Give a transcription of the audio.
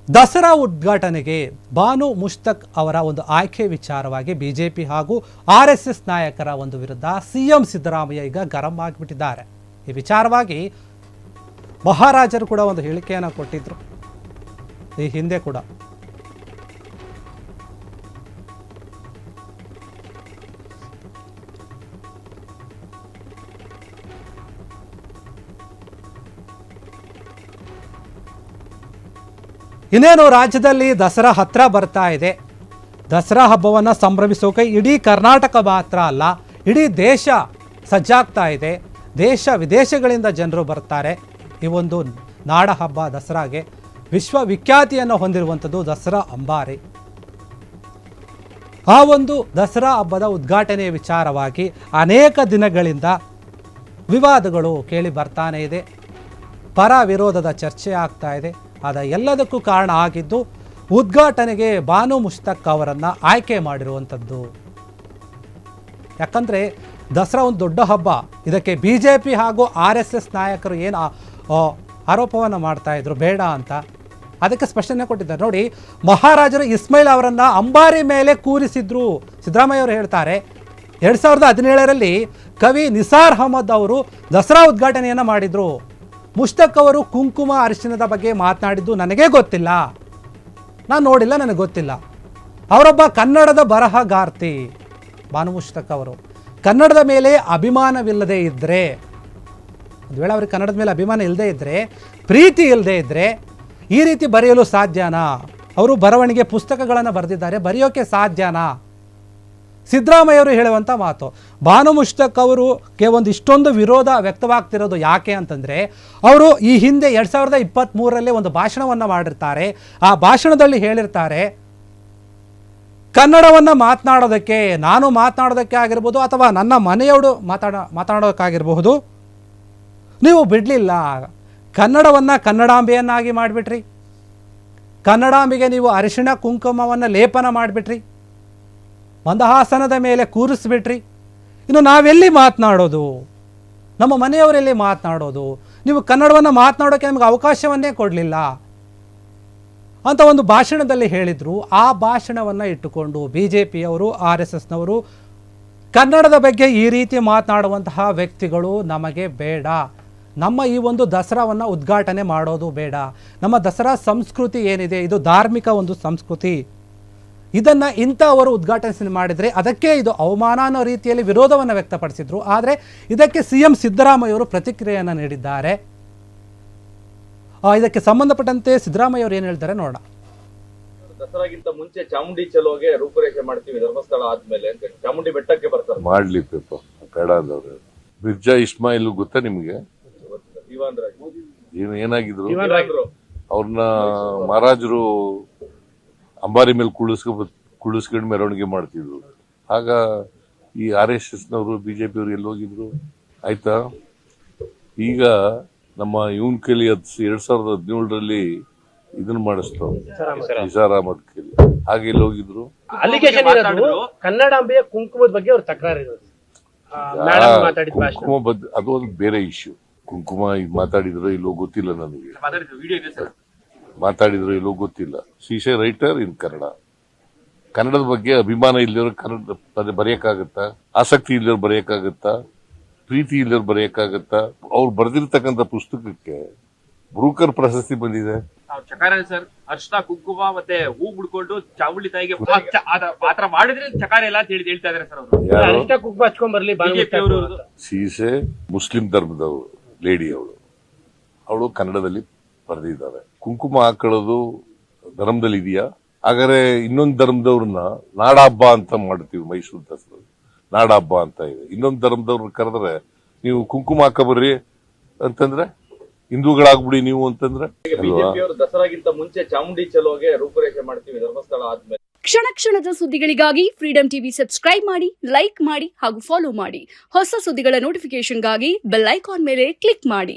ದಸರಾ ಉದ್ಘಾಟನೆಗೆ ಬಾನು ಮುಷ್ತಕ್ ಅವರ ಒಂದು ಆಯ್ಕೆ ವಿಚಾರವಾಗಿ ಬಿಜೆಪಿ ಹಾಗೂ ಆರ್ಎಸ್ಎಸ್ ನಾಯಕರ ಒಂದು ವಿರುದ್ಧ ಸಿಎಂ ಸಿದ್ದರಾಮಯ್ಯ ಈಗ ಗರಂ ಆಗಿಬಿಟ್ಟಿದ್ದಾರೆ. ಈ ವಿಚಾರವಾಗಿ ಮಹಾರಾಜರು ಕೂಡ ಒಂದು ಹೇಳಿಕೆಯನ್ನು ಕೊಟ್ಟಿದ್ರು ಈ ಹಿಂದೆ ಕೂಡ. ಇನ್ನೇನು ರಾಜ್ಯದಲ್ಲಿ ದಸರಾ ಹತ್ರ ಬರ್ತಾ ಇದೆ. ದಸರಾ ಹಬ್ಬವನ್ನು ಸಂಭ್ರಮಿಸೋಕೆ ಇಡೀ ಕರ್ನಾಟಕ ಮಾತ್ರ ಅಲ್ಲ, ಇಡೀ ದೇಶ ಸಜ್ಜಾಗ್ತಾ ಇದೆ. ದೇಶ ವಿದೇಶಗಳಿಂದ ಜನರು ಬರ್ತಾರೆ. ಈ ಒಂದು ನಾಡ ಹಬ್ಬ ದಸರಾಗೆ ವಿಶ್ವವಿಖ್ಯಾತಿಯನ್ನು ಹೊಂದಿರುವಂಥದ್ದು ದಸರಾ ಅಂಬಾರಿ. ಆ ಒಂದು ದಸರಾ ಹಬ್ಬದ ಉದ್ಘಾಟನೆಯ ವಿಚಾರವಾಗಿ ಅನೇಕ ದಿನಗಳಿಂದ ವಿವಾದಗಳು ಕೇಳಿ ಬರ್ತಾನೆ ಇದೆ. ಪರ ವಿರೋಧದ ಚರ್ಚೆ ಆಗ್ತಾ ಇದೆ. ಆದ ಎಲ್ಲದಕ್ಕೂ ಕಾರಣ ಆಗಿದ್ದು ಉದ್ಘಾಟನೆಗೆ ಬಾನು ಮುಷ್ತಕ್ ಅವರನ್ನು ಆಯ್ಕೆ ಮಾಡಿರುವಂಥದ್ದು. ಯಾಕಂದರೆ ದಸರಾ ಒಂದು ದೊಡ್ಡ ಹಬ್ಬ. ಇದಕ್ಕೆ BJP ಹಾಗೂ RSS ನಾಯಕರು ಏನು ಆರೋಪವನ್ನು ಮಾಡ್ತಾ ಇದ್ರು ಬೇಡ ಅಂತ, ಅದಕ್ಕೆ ಸ್ಪಷ್ಟನೆ ಕೊಟ್ಟಿದ್ದಾರೆ. ನೋಡಿ, ಮಹಾರಾಜರು ಇಸ್ಮಾಯಿಲ್ ಅವರನ್ನು ಅಂಬಾರಿ ಮೇಲೆ ಕೂರಿಸಿದ್ರು. ಸಿದ್ದರಾಮಯ್ಯ ಅವರು ಹೇಳ್ತಾರೆ 2017ರಲ್ಲಿ ಕವಿ ನಿಸಾರ್ ಅಹಮದ್ ಅವರು ದಸರಾ ಉದ್ಘಾಟನೆಯನ್ನು ಮಾಡಿದರು. ಮುಷ್ತಕ್ ಅವರು ಕುಂಕುಮ ಅರಿಶಿಣದ ಬಗ್ಗೆ ಮಾತನಾಡಿದ್ದು ನನಗೇ ಗೊತ್ತಿಲ್ಲ, ನಾನು ನೋಡಿಲ್ಲ, ನನಗೆ ಗೊತ್ತಿಲ್ಲ. ಅವರೊಬ್ಬ ಕನ್ನಡದ ಬರಹಗಾರ್ತಿ ಬಾನು ಮುಷ್ತಕ್ ಅವರು. ಕನ್ನಡದ ಮೇಲೆ ಅಭಿಮಾನವಿಲ್ಲದೆ ಇದ್ದರೆ, ಒಂದು ವೇಳೆ ಅವ್ರಿಗೆ ಕನ್ನಡದ ಮೇಲೆ ಅಭಿಮಾನ ಇಲ್ಲದೆ ಇದ್ದರೆ, ಪ್ರೀತಿ ಇಲ್ಲದೆ ಇದ್ದರೆ ಈ ರೀತಿ ಬರೆಯಲು ಸಾಧ್ಯನಾ? ಅವರು ಬರವಣಿಗೆ ಪುಸ್ತಕಗಳನ್ನು ಬರೆದಿದ್ದಾರೆ, ಬರೆಯೋಕ್ಕೆ ಸಾಧ್ಯನಾ? ಸಿದ್ದರಾಮಯ್ಯವರು ಹೇಳುವಂಥ ಮಾತು. ಬಾನು ಮುಷ್ತಕ್ ಅವರಿಗೆ ಒಂದು ಇಷ್ಟೊಂದು ವಿರೋಧ ವ್ಯಕ್ತವಾಗ್ತಿರೋದು ಯಾಕೆ ಅಂತಂದರೆ, ಅವರು ಈ ಹಿಂದೆ 2023ರಲ್ಲಿ ಒಂದು ಭಾಷಣವನ್ನು ಮಾಡಿರ್ತಾರೆ. ಆ ಭಾಷಣದಲ್ಲಿ ಹೇಳಿರ್ತಾರೆ, ಕನ್ನಡವನ್ನು ಮಾತನಾಡೋದಕ್ಕೆ, ನಾನು ಮಾತನಾಡೋದಕ್ಕೆ ಆಗಿರ್ಬೋದು ಅಥವಾ ನನ್ನ ಮನೆಯವರು ಮಾತನಾಡೋದಕ್ಕಾಗಿರಬಹುದು, ನೀವು ಬಿಡಲಿಲ್ಲ. ಕನ್ನಡವನ್ನು ಕನ್ನಡಾಂಬೆಯನ್ನಾಗಿ ಮಾಡಿಬಿಟ್ರಿ. ಕನ್ನಡಾಂಬೆಗೆ ನೀವು ಅರಿಶಿಣ ಕುಂಕುಮವನ್ನು ಲೇಪನ ಮಾಡಿಬಿಟ್ರಿ. ಮಂದಹಾಸನದ ಮೇಲೆ ಕೂರಿಸ್ಬಿಟ್ರಿ. ಇನ್ನು ನಾವೆಲ್ಲಿ ಮಾತನಾಡೋದು? ನಮ್ಮ ಮನೆಯವರೆಲ್ಲಿ ಮಾತನಾಡೋದು? ನೀವು ಕನ್ನಡವನ್ನು ಮಾತನಾಡೋಕ್ಕೆ ನಮಗೆ ಅವಕಾಶವನ್ನೇ ಕೊಡಲಿಲ್ಲ ಅಂತ ಒಂದು ಭಾಷಣದಲ್ಲಿ ಹೇಳಿದರು. ಆ ಭಾಷಣವನ್ನು ಇಟ್ಟುಕೊಂಡು BJPಯವರು, RSSನವರು ಕನ್ನಡದ ಬಗ್ಗೆ ಈ ರೀತಿ ಮಾತನಾಡುವಂತಹ ವ್ಯಕ್ತಿಗಳು ನಮಗೆ ಬೇಡ, ನಮ್ಮ ಈ ಒಂದು ದಸರಾವನ್ನು ಉದ್ಘಾಟನೆ ಮಾಡೋದು ಬೇಡ. ನಮ್ಮ ದಸರಾ ಸಂಸ್ಕೃತಿ ಏನಿದೆ ಇದು ಧಾರ್ಮಿಕ ಒಂದು ಸಂಸ್ಕೃತಿ. ಇದನ್ನು ಇಂಥವರು ಉದ್ಘಾಟನೆ ಮಾಡಿದರೆ ಅದಕ್ಕೆ ಇದು ಅವಮಾನ ಅನ್ನೋ ರೀತಿಯಲ್ಲಿ ವಿರೋಧವನ್ನು ವ್ಯಕ್ತಪಡಿಸಿದ್ರು. ಆದರೆ ಇದಕ್ಕೆ CM ಸಿದ್ದರಾಮಯ್ಯವರು ಪ್ರತಿಕ್ರಿಯೆಯನ್ನು ನೀಡಿದ್ದಾರೆ. ಇದಕ್ಕೆ ಸಂಬಂಧಪಟ್ಟಂತೆ ಸಿದ್ದರಾಮಯ್ಯ ಅವರು ಏನು ಹೇಳ್ತಾರೆ ನೋಡೋಣ. ದಸರಾಗಿಂತ ಮುಂಚೆ ಚಾಮುಂಡಿ ಚಲೋಗೆ ರೂಪುರೇಷೆ ಮಾಡ್ತೀವಿ, ಧರ್ಮಸ್ಥಳ ಆದ್ಮೇಲೆ ಚಾಮುಂಡಿ ಬೆಟ್ಟಕ್ಕೆ ಬರ್ತಾರೆ. ಮಾಡ್ಲಿ ಪೇಪ ಬೇಡದವ್ರು. ಮಿರ್ಜಾ ಇಸ್ಮಾಯಿಲ್ ಗೊತ್ತಾ ನಿಮ್ಗೆ? ಏನಾಗಿದ್ರು ಅವ್ರನ್ನ ಮಹಾರಾಜರು ಅಂಬಾರಿ ಮೇಲೆ ಕುಳಿಸ್ಕೊಂಡು ಮೆರವಣಿಗೆ ಮಾಡ್ತಿದ್ರು. ಆಗ ಈ RSSನವರು BJPಯವರು ಎಲ್ಲಿ ಹೋಗಿದ್ರು? ಆಯ್ತಾ, ಈಗ ನಮ್ಮ ಇವನ್ ಕೇಳಿ 2017ರಲ್ಲಿ ಇದನ್ನ ಮಾಡಿಸ್ತಾವ ನಿಸಾರ್ ಅಹಮದ್ ಕೇಳಿ. ಹಾಗೆ ಎಲ್ಲಿ ಹೋಗಿದ್ರು? ಕನ್ನಡಾಂಬೆಯ ಕುಂಕುಮದ ಬಗ್ಗೆ ಅವ್ರ ತಕರಾರು. ಕುಂಕುಮ ಅದು ಒಂದು ಬೇರೆ ಇಶ್ಯೂ. ಕುಂಕುಮ ಮಾತಾಡಿದ್ರು ಇಲ್ಲೋ ಗೊತ್ತಿಲ್ಲ ನನಗೆ, ಮಾತಾಡಿದ್ರು ಇಲ್ಲೋ ಗೊತ್ತಿಲ್ಲ. ಶೀಸ್ ಎ ರೈಟರ್ ಇನ್ ಕನ್ನಡ. ಕನ್ನಡದ ಬಗ್ಗೆ ಅಭಿಮಾನ ಇಲ್ಲದವ್ರು ಕನ್ನಡ ಬರೆಯಕ್ಕಾಗತ್ತಾ? ಆಸಕ್ತಿ ಇಲ್ಲದವ್ರು ಬರೆಯಕ್ಕಾಗತ್ತಾ? ಪ್ರೀತಿ ಇಲ್ಲದವ್ರು ಬರೆಯಕ್ಕಾಗತ್ತಾ? ಅವ್ರು ಬರೆದಿರ್ತಕ್ಕಂಥ ಪುಸ್ತಕಕ್ಕೆ ಬ್ರೂಕರ್ ಪ್ರಶಸ್ತಿ ಬಂದಿದೆ. ಚಕಾರ ಸರ್, ಅರ್ಶನ ಕುಂಕುಮ ಮತ್ತೆ ಹೂ ಬಿಡ್ಕೊಂಡು ಚಾಮುಂಡಿ ತಾಯಿಗೆ ಪಾತ್ರ ಮಾಡಿದ್ರೆ ಚಕಾರ ಎಲ್ಲ ಹೇಳ್ತಾ ಇದಾರೆ ಸರ್ ಅವರು. ಅರ್ಶನ ಕುಂಕುಮ ಹಚ್ಕೊಂಡ್ ಬರ್ಲಿ. ಶೀಸ್ ಎ ಮುಸ್ಲಿಂ ಧರ್ಮದವರು ಲೇಡಿ. ಅವಳು ಕನ್ನಡದಲ್ಲಿ ಬರೆದಿದ್ದಾರೆ. ಕುಂಕುಮ ಹಾಕೊಳ್ಳೋದು ಧರ್ಮದಲ್ಲಿ ಇದೆಯಾ? ಹಾಗಾದ್ರೆ ಇನ್ನೊಂದು ಧರ್ಮದವ್ರನ್ನ ನಾಡ ಹಬ್ಬ ಅಂತ ಮಾಡ್ತೀವಿ. ಮೈಸೂರು ದಸರಾ ನಾಡ ಹಬ್ಬ ಅಂತ ಇದೆ. ಇನ್ನೊಂದು ಧರ್ಮದವ್ರನ್ನ ಕರೆದ್ರೆ ನೀವು ಕುಂಕುಮ ಹಾಕಬರ್ರಿ ಅಂತಂದ್ರೆ ಹಿಂದೂಗಳಾಗ್ಬಿಡಿ ನೀವು ಅಂತಂದ್ರೆ ಅಲ್ವಾ? ದಸರಾಗಿಂತ ಮುಂಚೆ ಚಾಮುಂಡಿ ಚಲೋಗೆ ರೂಪುರೇಷೆ ಮಾಡ್ತೀವಿ, ಧರ್ಮಸ್ಥಳ ಆದ್ಮೇಲೆ. ಕ್ಷಣ ಕ್ಷಣದ ಸುದ್ದಿಗಳಿಗಾಗಿ ಫ್ರೀಡಂ ಟಿವಿ ಸಬ್ಸ್ಕ್ರೈಬ್ ಮಾಡಿ, ಲೈಕ್ ಮಾಡಿ ಹಾಗೂ ಫಾಲೋ ಮಾಡಿ. ಹೊಸ ಸುದ್ದಿಗಳ ನೋಟಿಫಿಕೇಶನ್ಗಾಗಿ ಬೆಲ್ ಐಕಾನ್ ಮೇಲೆ ಕ್ಲಿಕ್ ಮಾಡಿ.